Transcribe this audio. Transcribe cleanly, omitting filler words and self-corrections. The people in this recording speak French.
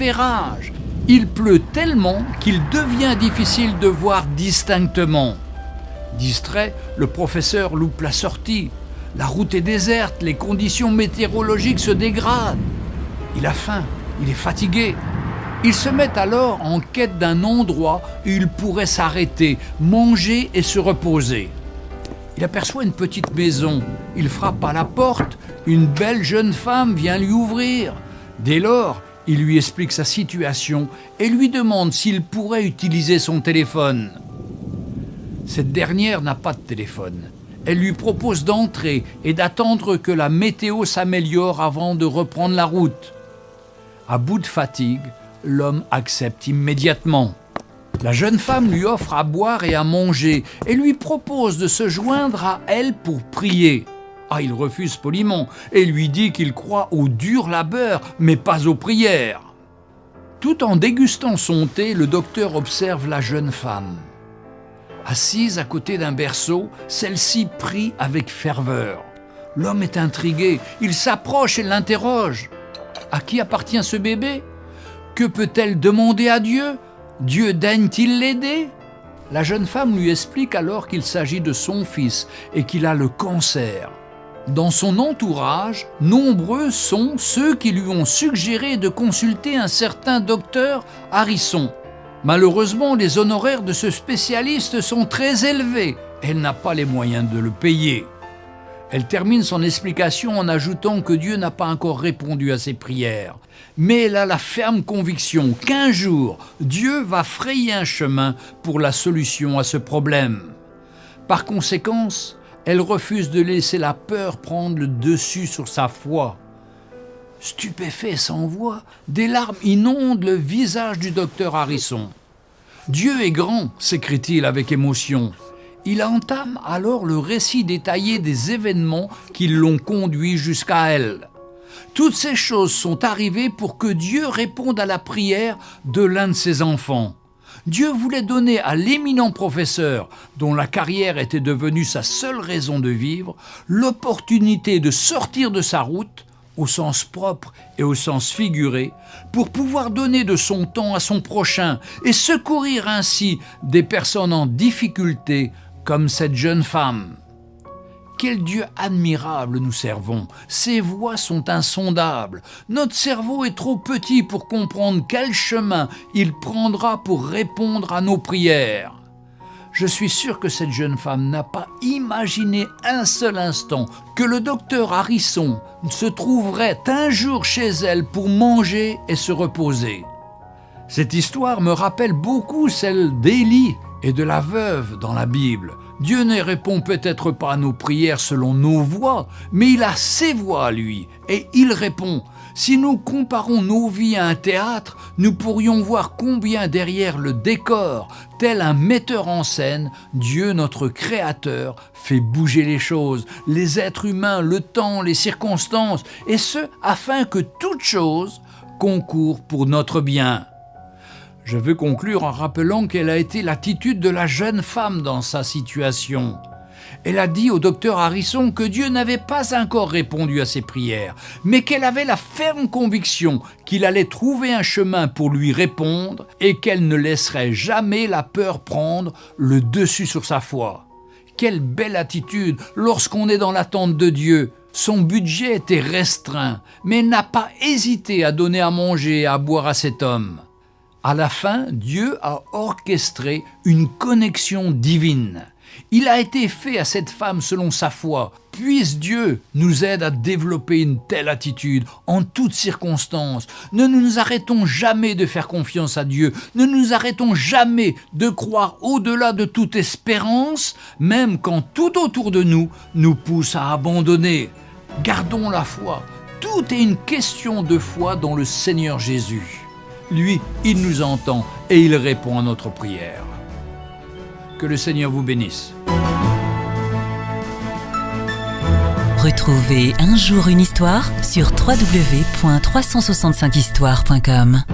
repérage. Il pleut tellement qu'il devient difficile de voir distinctement. Distrait, le professeur loupe la sortie. La route est déserte, les conditions météorologiques se dégradent. Il a faim, il est fatigué. Il se met alors en quête d'un endroit où il pourrait s'arrêter, manger et se reposer. Il aperçoit une petite maison. Il frappe à la porte. Une belle jeune femme vient lui ouvrir. Dès lors, il lui explique sa situation et lui demande s'il pourrait utiliser son téléphone. Cette dernière n'a pas de téléphone. Elle lui propose d'entrer et d'attendre que la météo s'améliore avant de reprendre la route. À bout de fatigue, l'homme accepte immédiatement. La jeune femme lui offre à boire et à manger et lui propose de se joindre à elle pour prier. Il refuse poliment et lui dit qu'il croit au dur labeur, mais pas aux prières. Tout en dégustant son thé, le docteur observe la jeune femme. Assise à côté d'un berceau, celle-ci prie avec ferveur. L'homme est intrigué, il s'approche et l'interroge. À qui appartient ce bébé ? Que peut-elle demander à Dieu ? Dieu daigne-t-il l'aider ? La jeune femme lui explique alors qu'il s'agit de son fils et qu'il a le cancer. Dans son entourage, nombreux sont ceux qui lui ont suggéré de consulter un certain docteur Harrison. Malheureusement, les honoraires de ce spécialiste sont très élevés. Elle n'a pas les moyens de le payer. Elle termine son explication en ajoutant que Dieu n'a pas encore répondu à ses prières. Mais elle a la ferme conviction qu'un jour, Dieu va frayer un chemin pour la solution à ce problème. Par conséquent, elle refuse de laisser la peur prendre le dessus sur sa foi. Stupéfait sans voix, des larmes inondent le visage du docteur Harrison. « Dieu est grand !» s'écrie-t-il avec émotion. Il entame alors le récit détaillé des événements qui l'ont conduit jusqu'à elle. Toutes ces choses sont arrivées pour que Dieu réponde à la prière de l'un de ses enfants. Dieu voulait donner à l'éminent professeur, dont la carrière était devenue sa seule raison de vivre, l'opportunité de sortir de sa route, au sens propre et au sens figuré, pour pouvoir donner de son temps à son prochain et secourir ainsi des personnes en difficulté comme cette jeune femme. Quel Dieu admirable nous servons! Ses voies sont insondables. Notre cerveau est trop petit pour comprendre quel chemin il prendra pour répondre à nos prières. Je suis sûr que cette jeune femme n'a pas imaginé un seul instant que le docteur Harrison se trouverait un jour chez elle pour manger et se reposer. Cette histoire me rappelle beaucoup celle d'Élie et de la veuve dans la Bible. Dieu ne répond peut-être pas à nos prières selon nos voies, mais il a ses voies à lui, et il répond. Si nous comparons nos vies à un théâtre, nous pourrions voir combien derrière le décor, tel un metteur en scène, Dieu notre Créateur fait bouger les choses, les êtres humains, le temps, les circonstances, et ce, afin que toute chose concourt pour notre bien. Je veux conclure en rappelant quelle a été l'attitude de la jeune femme dans sa situation. Elle a dit au docteur Harrison que Dieu n'avait pas encore répondu à ses prières, mais qu'elle avait la ferme conviction qu'il allait trouver un chemin pour lui répondre et qu'elle ne laisserait jamais la peur prendre le dessus sur sa foi. Quelle belle attitude lorsqu'on est dans l'attente de Dieu. Son budget était restreint, mais elle n'a pas hésité à donner à manger et à boire à cet homme. À la fin, Dieu a orchestré une connexion divine. Il a été fait à cette femme selon sa foi. Puisse Dieu nous aide à développer une telle attitude en toutes circonstances. Ne nous arrêtons jamais de faire confiance à Dieu. Ne nous arrêtons jamais de croire au-delà de toute espérance, même quand tout autour de nous nous pousse à abandonner. Gardons la foi. Tout est une question de foi dans le Seigneur Jésus. Lui, il nous entend et il répond à notre prière. Que le Seigneur vous bénisse. Retrouvez Un jour une histoire sur www.365histoire.com.